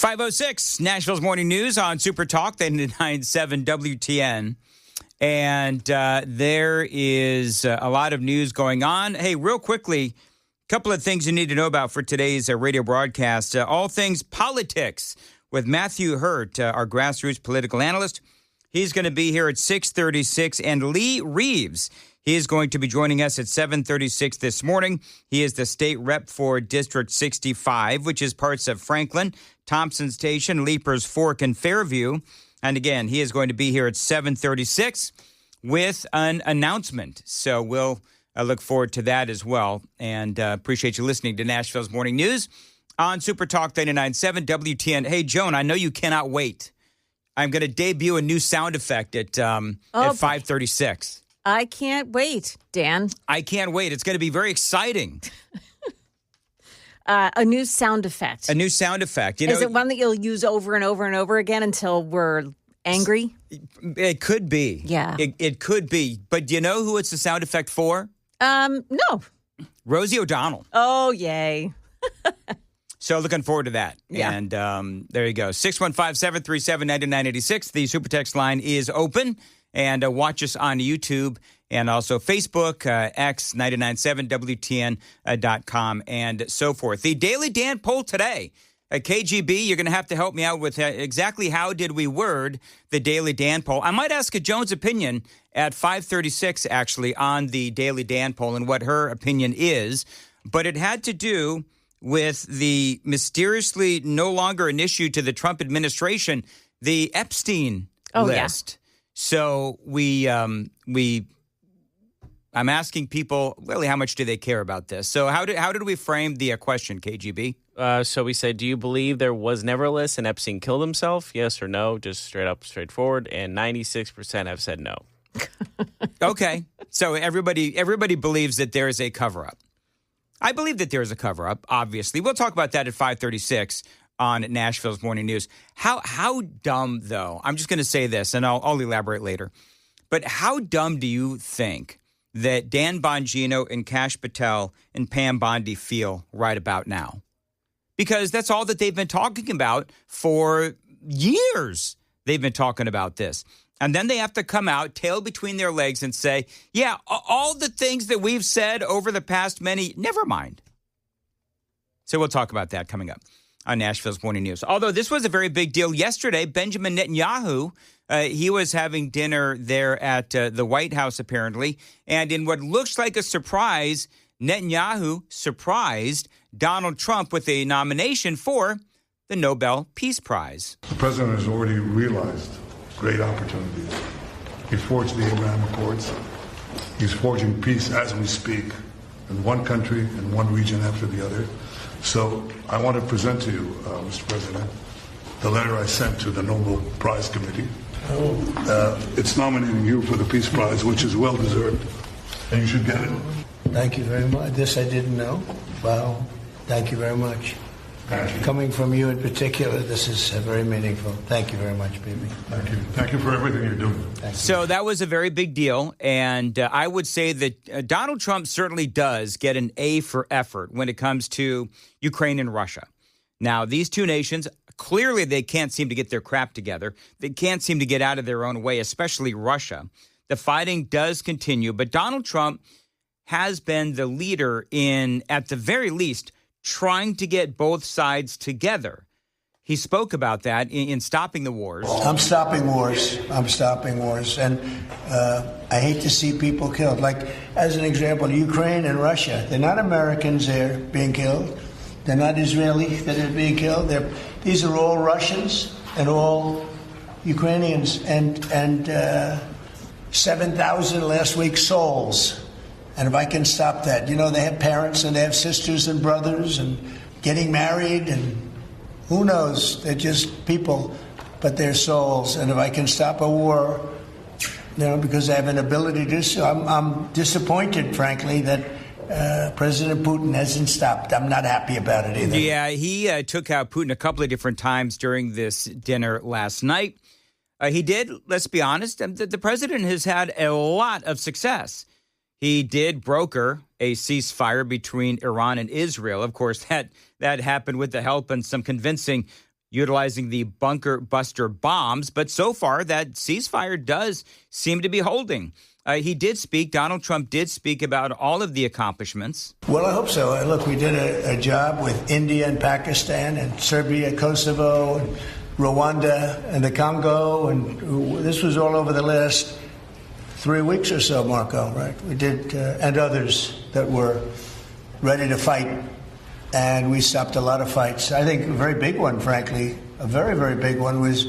5:06, Nashville's Morning News on Super Talk, 99.7 WTN. And there is a lot of news going on. Hey, real quickly, a couple of things you need to know about for today's radio broadcast. All things politics with Matthew Hurt, our grassroots political analyst. He's going to be here at 6:36. And Lee Reeves, he is going to be joining us at 7:36 this morning. He is the state rep for District 65, which is parts of Franklin, Thompson Station, Leapers Fork, and Fairview. And again, he is going to be here at 7:36 with an announcement. So we'll look forward to that as well. And appreciate you listening to Nashville's Morning News on Super Talk 99.7 WTN. Hey, Joan, I know you cannot wait. I'm going to debut a new sound effect at 5:36. I can't wait, Dan. I can't wait. It's going to be very exciting. A new sound effect. A new sound effect. Is it one that you'll use over and over and over again until we're angry? It could be. Yeah. It could be. But do you know who it's the sound effect for? No. Rosie O'Donnell. Oh, yay. So looking forward to that. Yeah. And there you go. 615-737-9986. The Super Text line is open. And watch us on YouTube and also Facebook, X, 997WTN.com, and so forth. The Daily Dan poll today. KGB, you're going to have to help me out with exactly how did we word the Daily Dan poll. I might ask a Joan's opinion at 5:36, actually, on the Daily Dan poll and what her opinion is. But it had to do with the mysteriously no longer an issue to the Trump administration, the Epstein list. Yeah. So I'm asking people, really, how much do they care about this? So how did we frame the question, KGB? So we said, do you believe there was never a list and Epstein killed himself? Yes or no? Just straight up, straightforward. And 96% have said no. Okay. So everybody believes that there is a cover-up. I believe that there is a cover-up, obviously. We'll talk about that at 5:36 on Nashville's Morning News. How dumb, though, I'm just going to say this, and I'll elaborate later, but how dumb do you think that Dan Bongino and Kash Patel and Pam Bondi feel right about now? Because that's all that they've been talking about for years. They've been talking about this. And then they have to come out, tail between their legs, and say, yeah, all the things that we've said over the past never mind. So we'll talk about that coming up on Nashville's Morning News. Although this was a very big deal yesterday, Benjamin Netanyahu, he was having dinner there at the White House, apparently. And in what looks like a surprise, Netanyahu surprised Donald Trump with a nomination for the Nobel Peace Prize. The president has already realized great opportunities. He forged the Abraham Accords. He's forging peace as we speak in one country and one region after the other. So I want to present to you, Mr. President, the letter I sent to the Nobel Prize Committee. It's nominating you for the Peace Prize, which is well-deserved, and you should get it. Thank you very much. This I didn't know. Wow. Thank you very much. Thank you. Coming from you in particular, this is very meaningful. Thank you very much, baby. Thank you. Thank you for everything you're doing. So that was a very big deal, and I would say that Donald Trump certainly does get an A for effort when it comes to Ukraine and Russia. Now, these two nations, clearly they can't seem to get their crap together. They can't seem to get out of their own way, especially Russia. The fighting does continue, but Donald Trump has been the leader in, at the very least, trying to get both sides together. He spoke about that in stopping the wars. I'm stopping wars. I'm stopping wars. And I hate to see people killed. Like, as an example, Ukraine and Russia. They're not Americans there being killed. They're not Israeli that are being killed. These are all Russians and all Ukrainians. And 7,000 last week souls. And if I can stop that, you know, they have parents and they have sisters and brothers and getting married and who knows, they're just people, but they're souls. And if I can stop a war, you know, because I have an ability to do so, I'm disappointed, frankly, that President Putin hasn't stopped. I'm not happy about it either. Yeah, he took out Putin a couple of different times during this dinner last night. He did, let's be honest, the president has had a lot of success. He did broker a ceasefire between Iran and Israel. Of course, that happened with the help and some convincing utilizing the bunker buster bombs. But so far, that ceasefire does seem to be holding. He did speak. Donald Trump did speak about all of the accomplishments. Well, I hope so. Look, we did a job with India and Pakistan and Serbia, Kosovo, and Rwanda and the Congo. And this was all over the last 3 weeks or so, Marco, right? We did, and others that were ready to fight. And we stopped a lot of fights. I think a very big one, frankly, a very, very big one was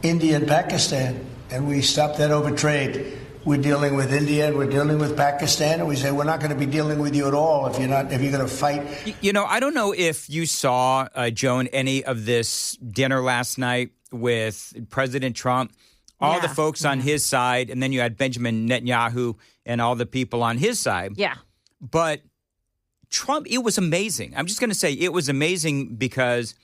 India and Pakistan. And we stopped that over trade. We're dealing with India and we're dealing with Pakistan, and we say we're not going to be dealing with you at all if you're going to fight. You know, I don't know if you saw, Joan, any of this dinner last night with President Trump, all the folks on his side, and then you had Benjamin Netanyahu and all the people on his side. Yeah. But Trump, it was amazing. I'm just going to say it was amazing because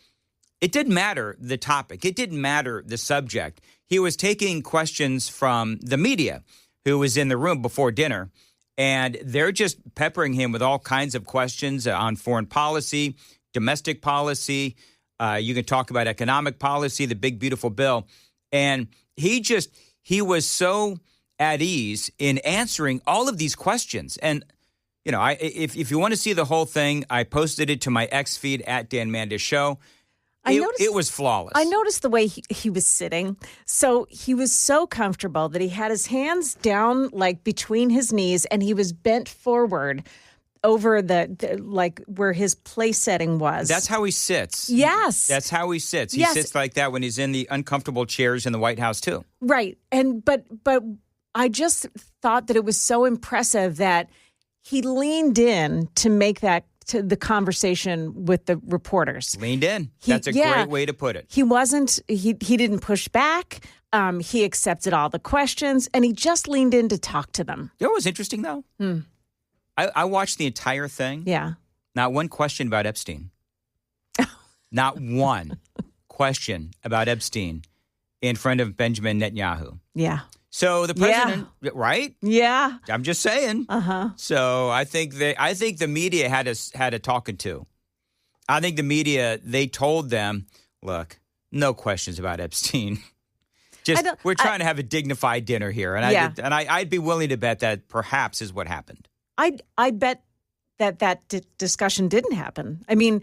it didn't matter the topic. It didn't matter the subject. He was taking questions from the media who was in the room before dinner, and they're just peppering him with all kinds of questions on foreign policy, domestic policy. You can talk about economic policy, the big, beautiful bill. And he was so at ease in answering all of these questions. And, you know, if you want to see the whole thing, I posted it to my X feed at Dan Mandis Show. It was flawless. I noticed the way he was sitting. So he was so comfortable that he had his hands down, like between his knees, and he was bent forward over the like where his place setting was. That's how he sits. Yes. That's how he sits. He sits like that when he's in the uncomfortable chairs in the White House, too. Right. And but I just thought that it was so impressive that he leaned in to make that to the conversation with the reporters. Leaned in. That's a great way to put it. He didn't push back. He accepted all the questions, and he just leaned in to talk to them. You know what was interesting, though? I watched the entire thing. Yeah. Not one question about Epstein. Not one question about Epstein in front of Benjamin Netanyahu. Yeah. So the president, right? Yeah. I'm just saying. Uh-huh. So I think the media had a talking to. I think the media, they told them, look, no questions about Epstein. Just we're trying to have a dignified dinner here, and I'd be willing to bet that perhaps is what happened. I bet that discussion didn't happen. I mean,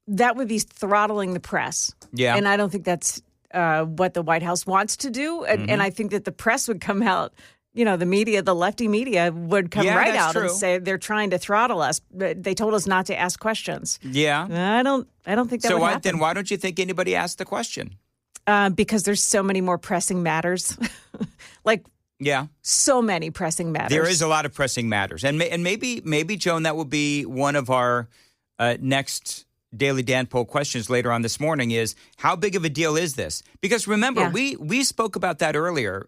that would be throttling the press. Yeah, and I don't think that's what the White House wants to do. And I think that the press would come out, you know, the media, the lefty media would come right out and say they're trying to throttle us. They told us not to ask questions. Yeah. I don't think that would happen. Then why don't you think anybody asked the question? Because there's so many more pressing matters. So many pressing matters. There is a lot of pressing matters. And maybe, Joan, that will be one of our next Daily Dan poll questions later on this morning is, how big of a deal is this? Because remember, we spoke about that earlier,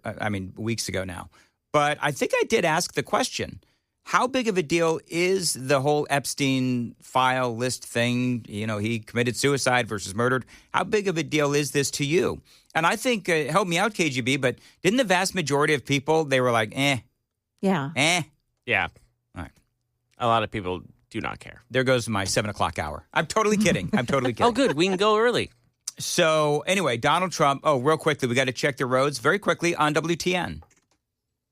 weeks ago now. But I think I did ask the question, how big of a deal is the whole Epstein file list thing? You know, he committed suicide versus murdered. How big of a deal is this to you? And I think, help me out, KGB, but didn't the vast majority of people, they were like, Yeah. Yeah. All right. A lot of people do not care. There goes my 7 o'clock hour. I'm totally kidding. Oh, good. We can go early. So anyway, Donald Trump. Oh, real quickly, we got to check the roads very quickly on WTN.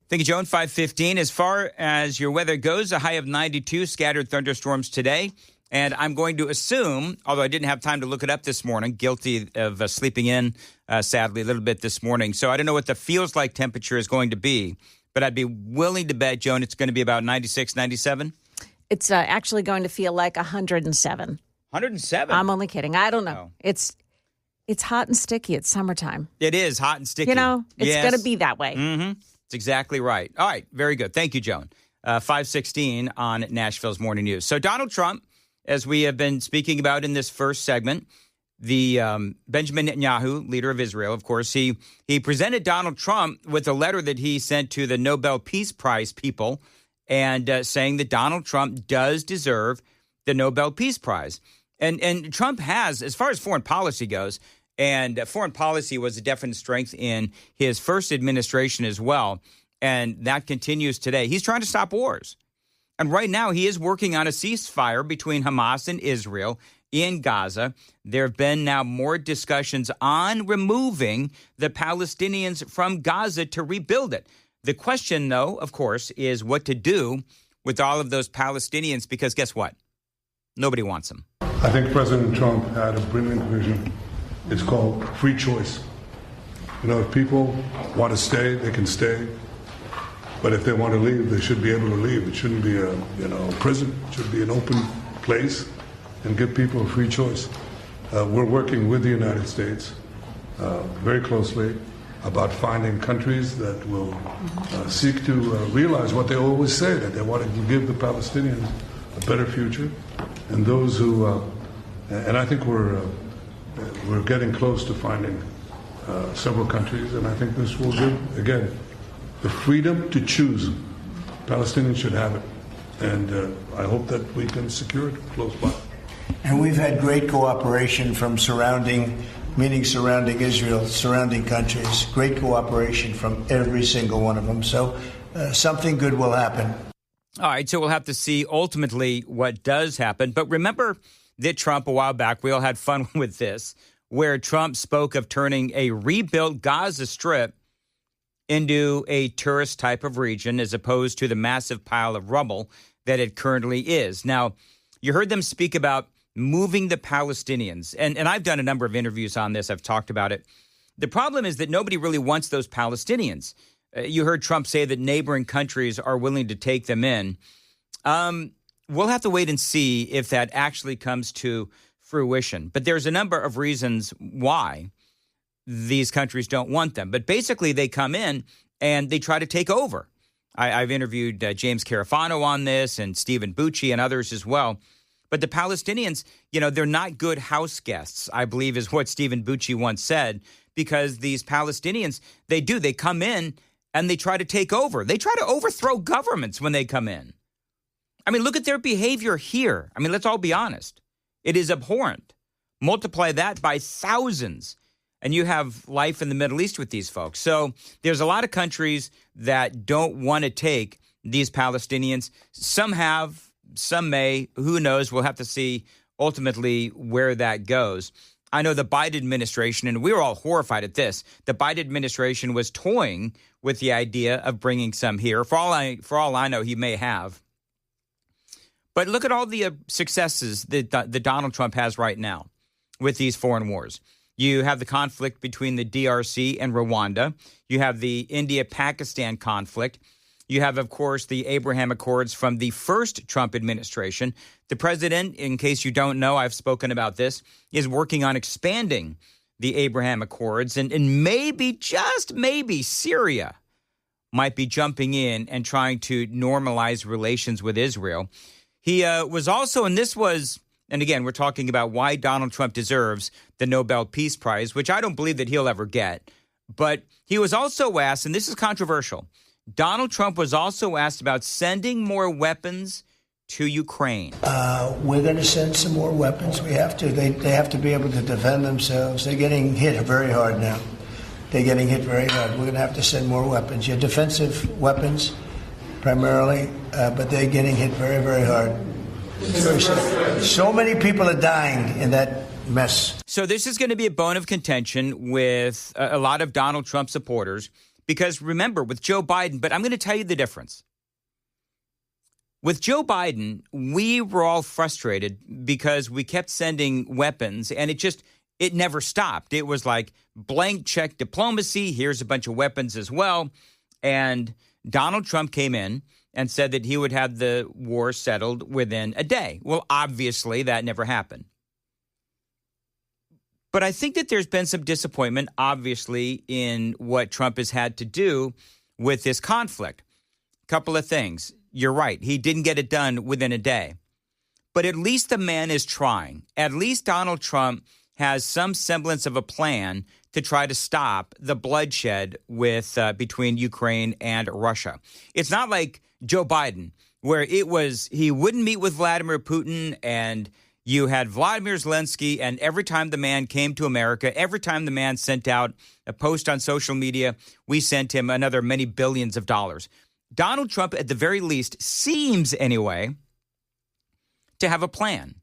Thank you, Joan. 5:15. As far as your weather goes, a high of 92, scattered thunderstorms today. And I'm going to assume, although I didn't have time to look it up this morning, guilty of sleeping in, sadly, a little bit this morning. So I don't know what the feels like temperature is going to be, but I'd be willing to bet, Joan, it's going to be about 96, 97. It's actually going to feel like 107. 107? I'm only kidding. I don't know. Oh. It's hot and sticky. It's summertime. It is hot and sticky. You know, it's going to be that way. Mm-hmm. That's exactly right. All right. Very good. Thank you, Joan. 5:16 on Nashville's Morning News. So Donald Trump, as we have been speaking about in this first segment, the Benjamin Netanyahu, leader of Israel, of course, he presented Donald Trump with a letter that he sent to the Nobel Peace Prize people and saying that Donald Trump does deserve the Nobel Peace Prize. And Trump has, as far as foreign policy goes, and foreign policy was a definite strength in his first administration as well, and that continues today. He's trying to stop wars. And right now he is working on a ceasefire between Hamas and Israel. in Gaza. There have been now more discussions on removing the Palestinians from Gaza to rebuild it. The question, though, of course, is what to do with all of those Palestinians, because guess what? Nobody wants them. I think President Trump had a brilliant vision. It's called free choice. You know, if people want to stay, they can stay. But if they want to leave, they should be able to leave. It shouldn't be a prison. It should be an open place and give people a free choice. We're working with the United States very closely about finding countries that will seek to realize what they always say, that they want to give the Palestinians a better future. And those who, and I think we're getting close to finding several countries, and I think this will give, again, the freedom to choose. Palestinians should have it, and I hope that we can secure it close by. And we've had great cooperation from surrounding Israel, surrounding countries, great cooperation from every single one of them. So something good will happen. All right, so we'll have to see ultimately what does happen. But remember that Trump, a while back, we all had fun with this, where Trump spoke of turning a rebuilt Gaza Strip into a tourist type of region as opposed to the massive pile of rubble that it currently is. Now, you heard them speak about moving the Palestinians, and I've done a number of interviews on this. I've talked about it. The problem is that nobody really wants those Palestinians. You heard Trump say that neighboring countries are willing to take them in. We'll have to wait and see if that actually comes to fruition. But there's a number of reasons why these countries don't want them. But basically, they come in and they try to take over. I've interviewed James Carafano on this and Stephen Bucci and others as well. But the Palestinians, they're not good house guests, I believe is what Stephen Bucci once said, because these Palestinians, they come in and they try to take over. They try to overthrow governments when they come in. I mean, look at their behavior here. I mean, let's all be honest. It is abhorrent. Multiply that by thousands, and you have life in the Middle East with these folks. So there's a lot of countries that don't want to take these Palestinians. Some have. Some may, who knows, we'll have to see ultimately where that goes. I know the Biden administration, and we were all horrified at this, the Biden administration was toying with the idea of bringing some here. For all I know, he may have. But look at all the successes that Donald Trump has right now with these foreign wars. You have the conflict between the DRC and Rwanda. You have the India-Pakistan conflict. You have, of course, the Abraham Accords from the first Trump administration. The president, in case you don't know, I've spoken about this, is working on expanding the Abraham Accords. And maybe, just maybe, Syria might be jumping in and trying to normalize relations with Israel. He was also, and again, we're talking about why Donald Trump deserves the Nobel Peace Prize, which I don't believe that he'll ever get. But he was also asked, and this is controversial, Donald Trump was also asked about sending more weapons to Ukraine. We're going to send some more weapons. We have to. They have to be able to defend themselves. They're getting hit very hard now. They're getting hit very hard. We're going to have to send more weapons. Yeah, defensive weapons primarily, but they're getting hit very, very hard. So many people are dying in that mess. So this is going to be a bone of contention with a lot of Donald Trump supporters. Because remember, with Joe Biden, but I'm going to tell you the difference. With Joe Biden, we were all frustrated because we kept sending weapons and it never stopped. It was like blank check diplomacy. Here's a bunch of weapons as well. And Donald Trump came in and said that he would have the war settled within a day. Well, obviously, that never happened. But I think that there's been some disappointment, obviously, in what Trump has had to do with this conflict. A couple of things. You're right. He didn't get it done within a day. But at least the man is trying. At least Donald Trump has some semblance of a plan to try to stop the bloodshed between Ukraine and Russia. It's not like Joe Biden, where he wouldn't meet with Vladimir Putin, and you had Vladimir Zelensky, and every time the man came to America, every time the man sent out a post on social media, we sent him another many billions of dollars. Donald Trump, at the very least, seems anyway to have a plan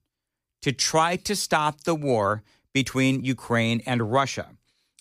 to try to stop the war between Ukraine and Russia.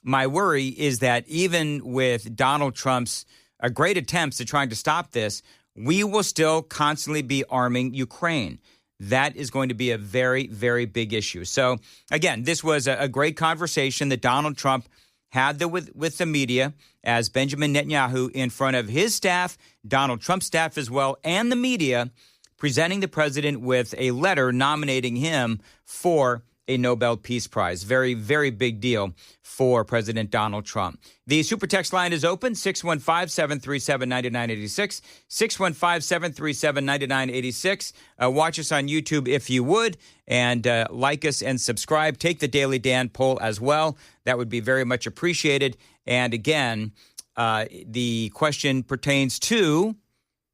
My worry is that even with Donald Trump's great attempts at trying to stop this, we will still constantly be arming Ukraine. That is going to be a very, very big issue. So, again, this was a great conversation that Donald Trump had with the media as Benjamin Netanyahu in front of his staff, Donald Trump's staff as well, and the media, presenting the president with a letter nominating him for a Nobel Peace Prize. Very, very big deal for President Donald Trump. The super text line is open, 615-737-9986, 615-737-9986. Watch us on YouTube if you would, and like us and subscribe. Take the Daily Dan poll as well. That would be very much appreciated. And again, the question pertains to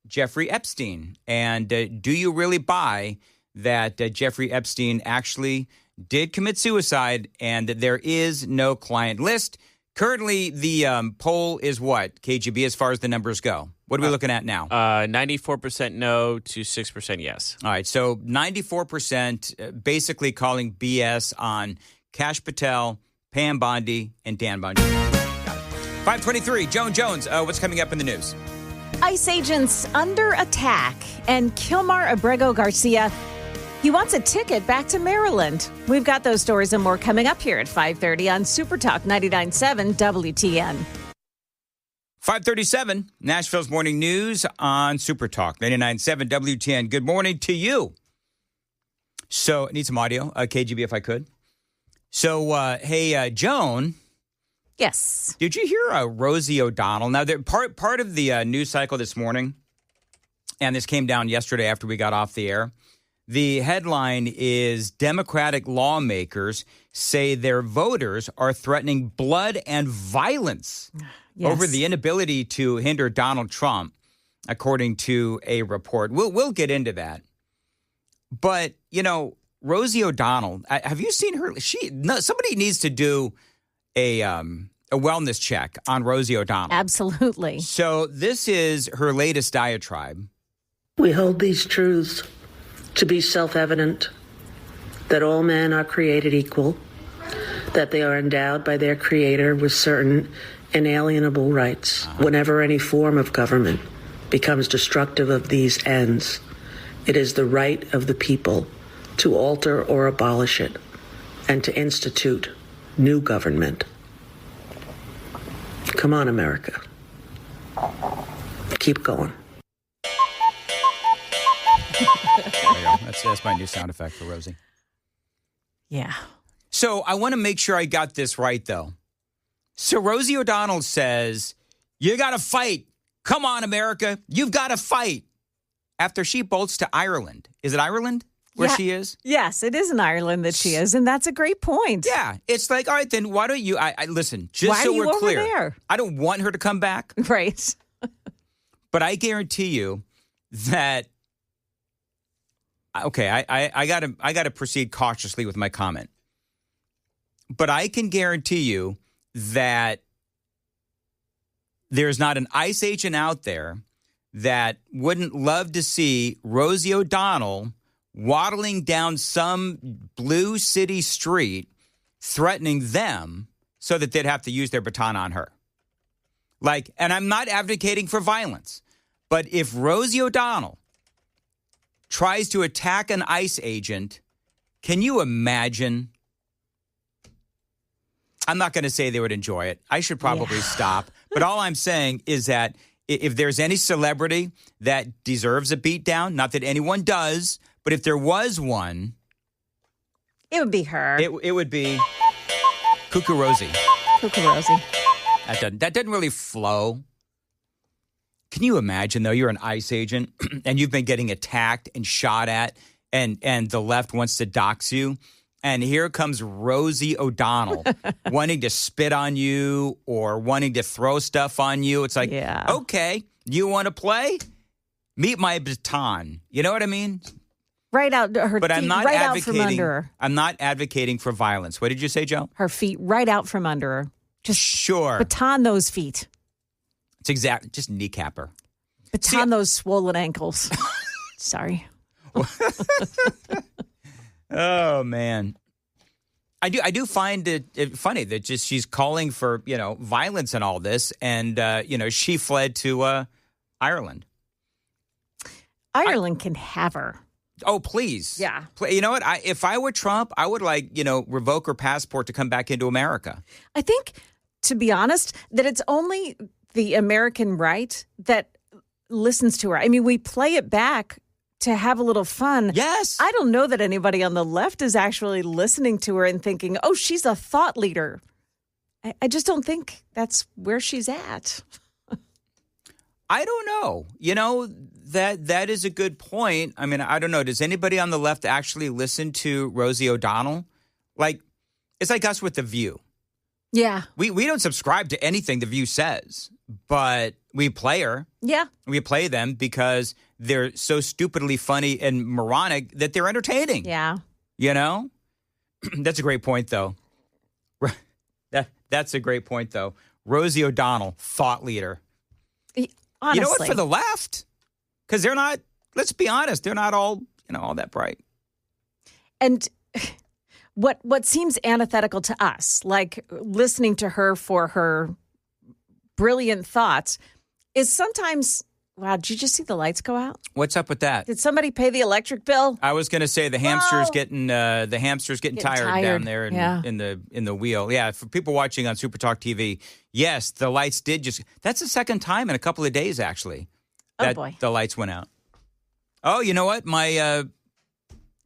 Jeffrey Epstein. And do you really buy that Jeffrey Epstein actually did commit suicide and that there is no client list? Currently, the poll is what, KGB, as far as the numbers go? What are we looking at now? 94% no to 6% yes. All right, so 94% basically calling BS on Kash Patel, Pam Bondi, and Dan Bondi. 523, Joan Jones, what's coming up in the news? ICE agents under attack, and Kilmar Abrego Garcia, he wants a ticket back to Maryland. We've got those stories and more coming up here at 5:30 on Super Talk 99.7 WTN. 5:37, Nashville's Morning News on Super Talk 99.7 WTN. Good morning to you. So, I need some audio, KGB, if I could. So, hey, Joan. Yes. Did you hear Rosie O'Donnell? Now, part of the news cycle this morning, and this came down yesterday after we got off the air. The headline is Democratic lawmakers say their voters are threatening blood and violence over the inability to hinder Donald Trump, according to a report. We'll get into that. But, you know, Rosie O'Donnell, have you seen her? Somebody needs to do a wellness check on Rosie O'Donnell. Absolutely. So this is her latest diatribe. We hold these truths to be self-evident, that all men are created equal, that they are endowed by their Creator with certain inalienable rights. Whenever any form of government becomes destructive of these ends, it is the right of the people to alter or abolish it and to institute new government. Come on, America. Keep going. There you go. That's my new sound effect for Rosie. Yeah. So I want to make sure I got this right, though. So Rosie O'Donnell says, you got to fight. Come on, America. You've got to fight. After she bolts to Ireland. Is it Ireland where she is? Yes, it is in Ireland that she is. And that's a great point. Yeah. It's like, all right, then why don't you, listen, just why so are you we're clear. Over there? I don't want her to come back. Right. But I guarantee you that, okay, I gotta proceed cautiously with my comment. But I can guarantee you that there's not an ICE agent out there that wouldn't love to see Rosie O'Donnell waddling down some blue city street, threatening them so that they'd have to use their baton on her. Like, and I'm not advocating for violence, but if Rosie O'Donnell tries to attack an ICE agent, can you imagine? I'm not going to say they would enjoy it. I should probably stop. But all I'm saying is that if there's any celebrity that deserves a beatdown, not that anyone does, but if there was one, it would be her. It would be CoCo Rosie. CoCo Rosie. That doesn't really flow. Can you imagine, though, you're an ICE agent and you've been getting attacked and shot at and the left wants to dox you? And here comes Rosie O'Donnell wanting to spit on you or wanting to throw stuff on you. It's like, okay, you want to play? Meet my baton. You know what I mean? Right out her but feet, I'm not right out from under her. I'm not advocating for violence. What did you say, Joe? Her feet right out from under her. Just baton those feet. It's just kneecap her. Baton those swollen ankles. Sorry. Oh, man. I do find it funny that just she's calling for, violence and all this. And, she fled to Ireland. Ireland can have her. Oh, please. Yeah. You know what? If I were Trump, I would revoke her passport to come back into America. I think, to be honest, that it's only the American right that listens to her. I mean, we play it back to have a little fun. Yes. I don't know that anybody on the left is actually listening to her and thinking, oh, she's a thought leader. I just don't think that's where she's at. I don't know. That is a good point. I mean, I don't know. Does anybody on the left actually listen to Rosie O'Donnell? It's like us with The View. Yeah. We don't subscribe to anything The View says, but we play her. Yeah. We play them because they're so stupidly funny and moronic that they're entertaining. Yeah. That's a great point, though. That's a great point, though. Rosie O'Donnell, thought leader. Honestly. You know what? For the left, because they're not, let's be honest, they're not all, all that bright. And what seems antithetical to us, like listening to her for her brilliant thoughts, is sometimes, wow, did you just see the lights go out? What's up with that? Did somebody pay the electric bill? I was going to say the hamster's getting tired down there in the wheel. Yeah, for people watching on Super Talk TV, yes, the lights did that's the second time in a couple of days, actually. Oh, boy. The lights went out. Oh, you know what? My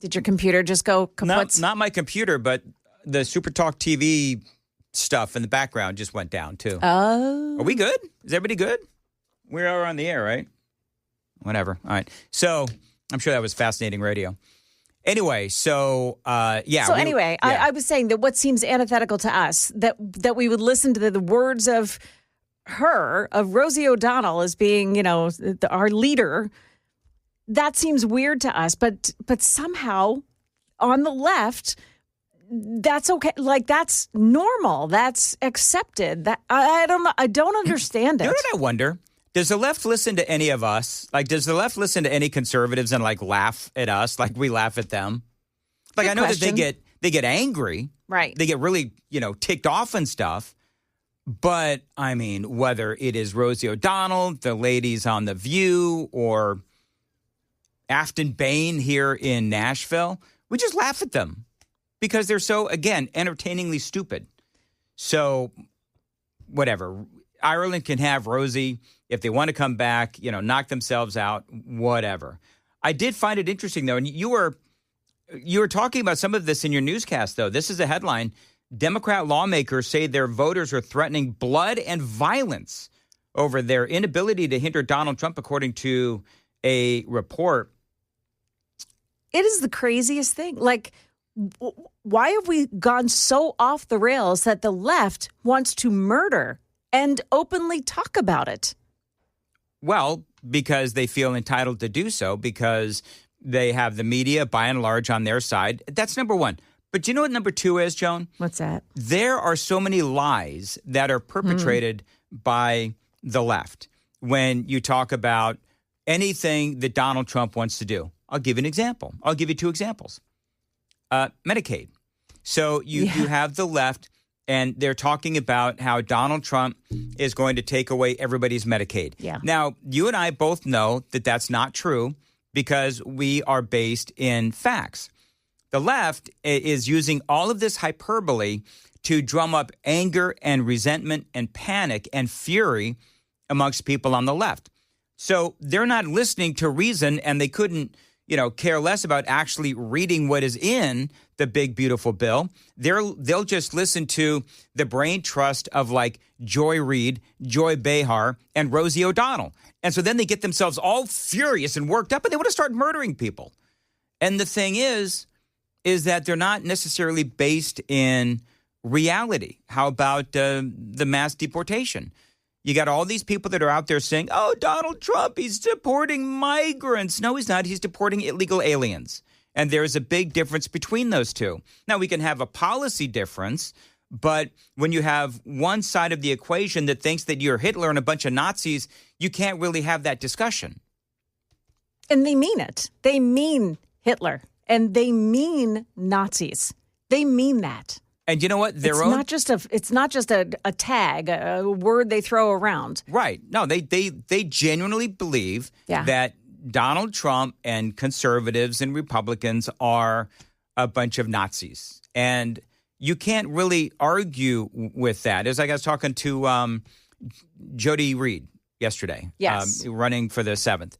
did your computer just go kaput? Not my computer, but the Super Talk TV stuff in the background just went down, too. Oh. Are we good? Is everybody good? We are on the air, right? Whatever. All right. So I'm sure that was fascinating radio. Anyway, so yeah. So anyway, I was saying that what seems antithetical to us, that we would listen to the words of Rosie O'Donnell as being, our leader, that seems weird to us. But somehow on the left, that's okay. Like, that's normal. That's accepted. That I don't know. I don't understand it. You know what I wonder? Does the left listen to any of us? Like, does the left listen to any conservatives and laugh at us like we laugh at them? Like, Good I know question. that they get angry. Right. They get really, ticked off and stuff. But, I mean, whether it is Rosie O'Donnell, the ladies on The View, or Afton Bain here in Nashville, we just laugh at them because they're so, again, entertainingly stupid. So, whatever. Ireland can have Rosie if they want to come back, knock themselves out, whatever. I did find it interesting, though, and you were talking about some of this in your newscast, though. This is a headline. Democrat lawmakers say their voters are threatening blood and violence over their inability to hinder Donald Trump, according to a report. It is the craziest thing. Like, why have we gone so off the rails that the left wants to murder and openly talk about it? Well, because they feel entitled to do so, because they have the media, by and large, on their side. That's number one. But do you know what number two is, Joan? What's that? There are so many lies that are perpetrated by the left when you talk about anything that Donald Trump wants to do. I'll give you an example. I'll give you two examples. Medicaid. So you have the left, and they're talking about how Donald Trump is going to take away everybody's Medicaid. Yeah. Now, you and I both know that that's not true because we are based in facts. The left is using all of this hyperbole to drum up anger and resentment and panic and fury amongst people on the left. So they're not listening to reason, and they couldn't, care less about actually reading what is in the big, beautiful bill. They'll just listen to the brain trust of Joy Reid, Joy Behar, and Rosie O'Donnell. And so then they get themselves all furious and worked up, and they want to start murdering people. And the thing is that they're not necessarily based in reality. How about the mass deportation? You got all these people that are out there saying, oh, Donald Trump, he's deporting migrants. No, he's not. He's deporting illegal aliens. And there's a big difference between those two. Now, we can have a policy difference, but when you have one side of the equation that thinks that you're Hitler and a bunch of Nazis, you can't really have that discussion. And they mean it. They mean Hitler and they mean Nazis. They mean that. And you know what? It's not just a tag, a word they throw around. Right. No, they genuinely believe that Donald Trump and conservatives and Republicans are a bunch of Nazis. And you can't really argue with that. As I was talking to Jody Reed yesterday, running for the 7th.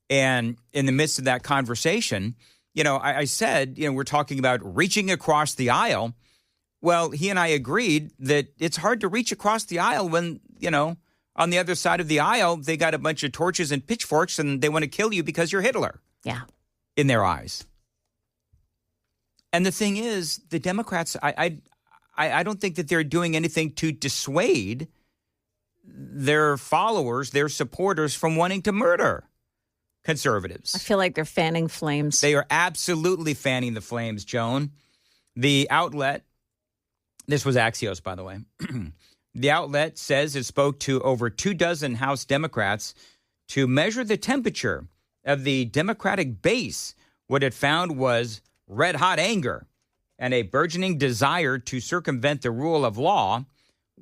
And in the midst of that conversation, I said, we're talking about reaching across the aisle. Well, he and I agreed that it's hard to reach across the aisle when, on the other side of the aisle, they got a bunch of torches and pitchforks and they want to kill you because you're Hitler. Yeah. In their eyes. And the thing is, the Democrats, I don't think that they're doing anything to dissuade their followers, their supporters from wanting to murder conservatives. I feel like they're fanning flames. They are absolutely fanning the flames, Joan. The outlet, this was Axios, by the way. The outlet says it spoke to over 24 House Democrats to measure the temperature of the Democratic base. What it found was red-hot anger and a burgeoning desire to circumvent the rule of law,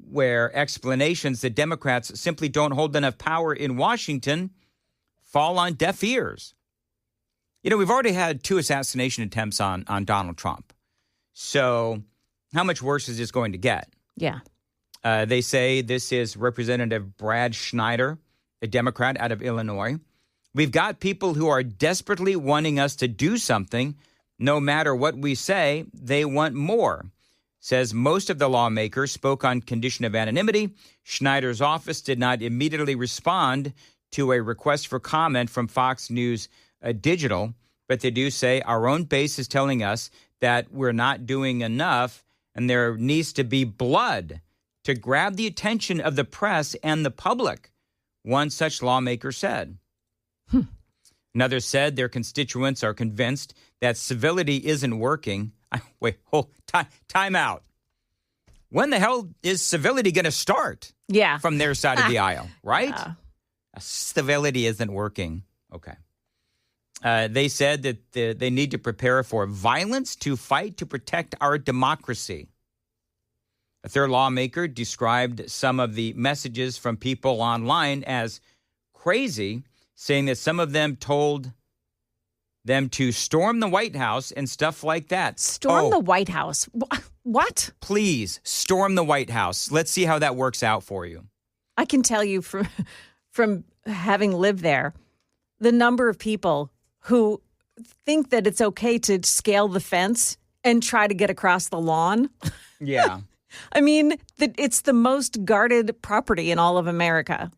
where explanations that Democrats simply don't hold enough power in Washington fall on deaf ears. We've already had 2 assassination attempts on Donald Trump. So how much worse is this going to get? Yeah. They say this is Representative Brad Schneider, a Democrat out of Illinois. We've got people who are desperately wanting us to do something. No matter what we say, they want more. Says most of the lawmakers spoke on condition of anonymity. Schneider's office did not immediately respond to a request for comment from Fox News Digital, but they do say our own base is telling us that we're not doing enough and there needs to be blood to grab the attention of the press and the public, one such lawmaker said. Another said their constituents are convinced that civility isn't working. Time out. When the hell is civility going to start? Yeah. From their side of the aisle, right? Civility isn't working. Okay. They said that they need to prepare for violence to fight to protect our democracy. A third lawmaker described some of the messages from people online as crazy, saying that some of them told them to storm the White House and stuff like that. Storm the White House? What? Please, storm the White House. Let's see how that works out for you. I can tell you from having lived there, the number of people who think that it's okay to scale the fence and try to get across the lawn. Yeah. I mean, it's the most guarded property in all of America.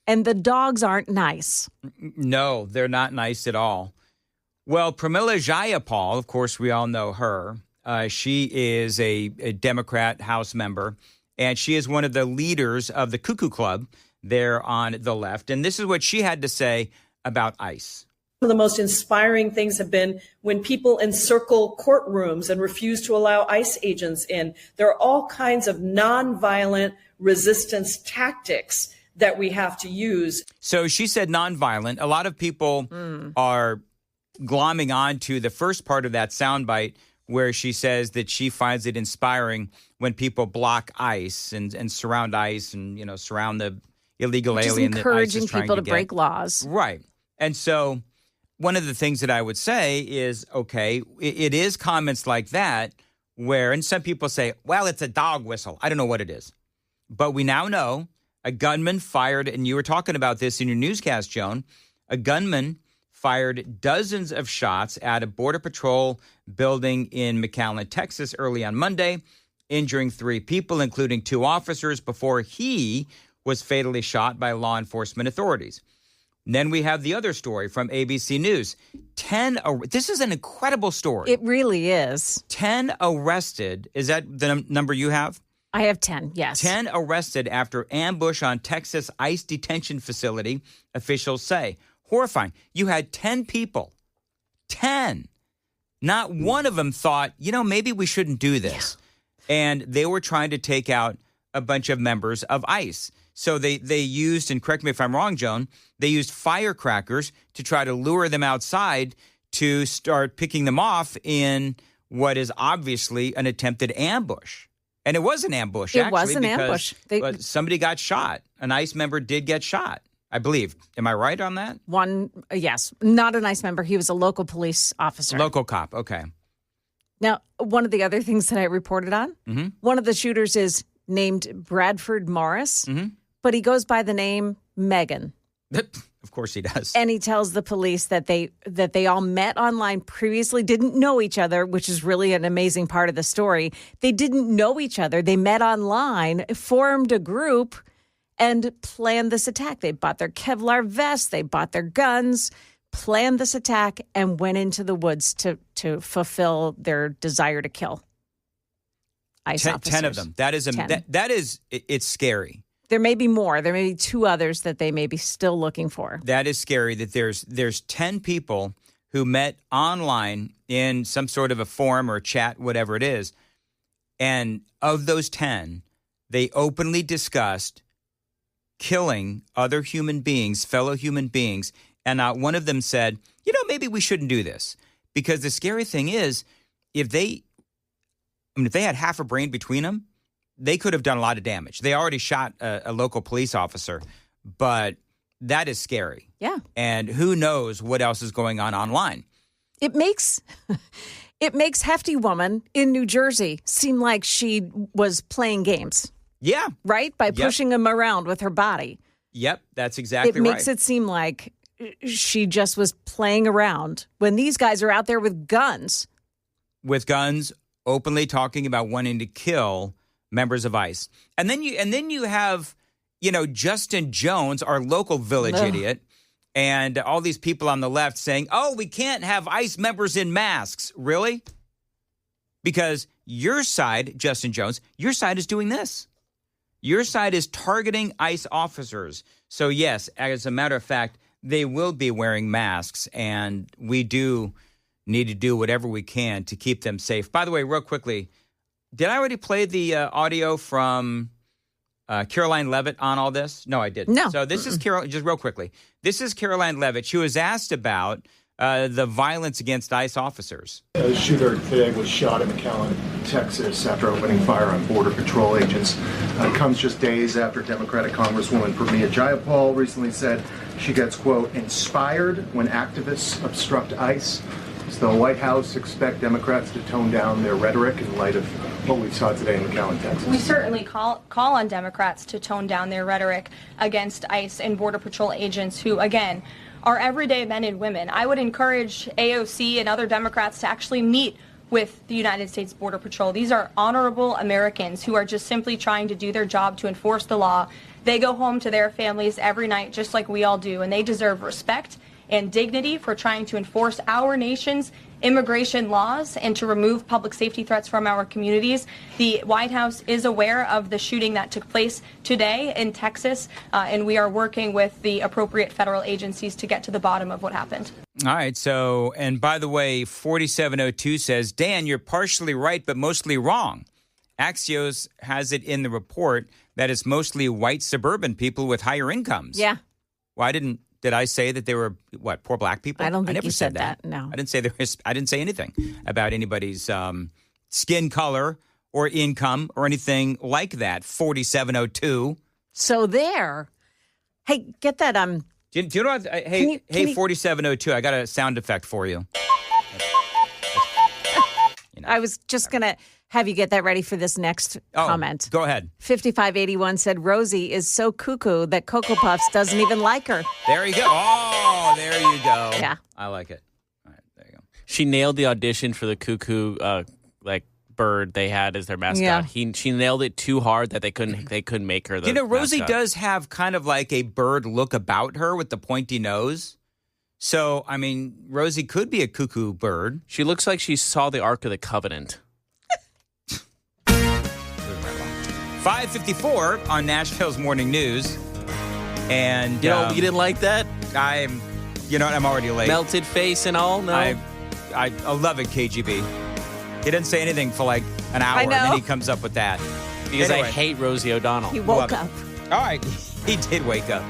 And the dogs aren't nice. No, they're not nice at all. Well, Pramila Jayapal, of course, we all know her. She is a Democrat House member, and she is one of the leaders of the CoCo Club there on the left. And this is what she had to say about ICE. One of the most inspiring things have been when people encircle courtrooms and refuse to allow ICE agents in. There are all kinds of nonviolent resistance tactics that we have to use. So she said nonviolent. A lot of people are glomming on to the first part of that soundbite where she says that she finds it inspiring when people block ICE and surround ICE and, surround the illegal alien that ICE is trying to get. Encouraging people to break laws. Right. And so one of the things that I would say is, okay, it is comments like that where, and some people say, well, it's a dog whistle. I don't know what it is. But we now know a gunman fired, and you were talking about this in your newscast, Joan, a gunman fired dozens of shots at a Border Patrol building in McAllen, Texas, early on Monday, injuring 3 people, including 2 officers, before he was fatally shot by law enforcement authorities. And then we have the other story from ABC News. This is an incredible story. It really is. 10 arrested. Is that the number you have? I have 10, yes. 10 arrested after ambush on Texas ICE detention facility, officials say. Horrifying. You had 10 people. 10. Not one of them thought, maybe we shouldn't do this. Yeah. And they were trying to take out a bunch of members of ICE. So they used, and correct me if I'm wrong, Joan, they used firecrackers to try to lure them outside to start picking them off in what is obviously an attempted ambush. And it was an ambush, It actually. was an ambush. Somebody got shot. An ICE member did get shot, I believe. Am I right on that? Yes. Not an ICE member. He was a local police officer. Local cop, okay. Now, one of the other things that I reported on, one of the shooters is named Bradford Morris, but he goes by the name Megan. Of course he does. And he tells the police that they all met online previously, didn't know each other, which is really an amazing part of the story. They didn't know each other. They met online, formed a group, and planned this attack. They bought their Kevlar vests, they bought their guns, planned this attack, and went into the woods to fulfill their desire to kill ICE officers. 10 of them. It's scary. There may be more. There may be 2 others that they may be still looking for. That is scary that there's 10 people who met online in some sort of a forum or chat, whatever it is. And of those 10, they openly discussed killing other human beings, fellow human beings. And one of them said, maybe we shouldn't do this. Because the scary thing is, if they had half a brain between them, they could have done a lot of damage. They already shot a local police officer, but that is scary. Yeah. And who knows what else is going on online. It makes Hefty Woman in New Jersey seem like she was playing games. Yeah. Right? By pushing him around with her body. Yep, that's exactly right. It makes it seem like she just was playing around when these guys are out there with guns. With guns, openly talking about wanting to kill members of ICE. And then you have, Justin Jones, our local village idiot, and all these people on the left saying, "Oh, we can't have ICE members in masks." Really? Because your side, Justin Jones, your side is doing this. Your side is targeting ICE officers. So yes, as a matter of fact, they will be wearing masks, and we do need to do whatever we can to keep them safe. By the way, real quickly, did I already play the audio from Caroline Levitt on all this? No, I didn't. No. So this is just real quickly. This is Caroline Levitt. She was asked about the violence against ICE officers. A shooter today was shot in McAllen, Texas, after opening fire on Border Patrol agents. It comes just days after Democratic Congresswoman Pramila Jayapal recently said she gets, quote, inspired when activists obstruct ICE. Does the White House expect Democrats to tone down their rhetoric in light of what we saw today in McAllen, Texas? We certainly call on Democrats to tone down their rhetoric against ICE and Border Patrol agents who, again, are everyday men and women. I would encourage AOC and other Democrats to actually meet with the United States Border Patrol. These are honorable Americans who are just simply trying to do their job to enforce the law. They go home to their families every night just like we all do, and they deserve respect and dignity for trying to enforce our nation's immigration laws and to remove public safety threats from our communities. The White House is aware of the shooting that took place today in Texas, and we are working with the appropriate federal agencies to get to the bottom of what happened. All right. So, and by the way, 4702 says, Dan, you're partially right, but mostly wrong. Axios has it in the report that it's mostly white suburban people with higher incomes. Yeah. Well, did I say that they were, poor black people? I don't think never you said that. No. I didn't say anything about anybody's skin color or income or anything like that. 4702. So there. Hey, get that. Do you know what? Hey, 4702, I got a sound effect for you. I was just going to have you get that ready for this next comment. Go ahead. 5581 said Rosie is so cuckoo that Cocoa Puffs doesn't even like her. There you go. Oh, there you go. Yeah. I like it. All right, there you go. She nailed the audition for the cuckoo bird they had as their mascot. Yeah. She nailed it too hard that they couldn't make her the Rosie mascot. does have kind of like a bird look about her with the pointy nose. So, I mean, Rosie could be a cuckoo bird. She looks like she saw the Ark of the Covenant. 5:54 on Nashville's Morning News. And you didn't like that? I'm already late. Melted face and all? No. I love it, KGB. He didn't say anything for like an hour, and then he comes up with that. Because anyway, I hate Rosie O'Donnell. He woke up. All right. He did wake up.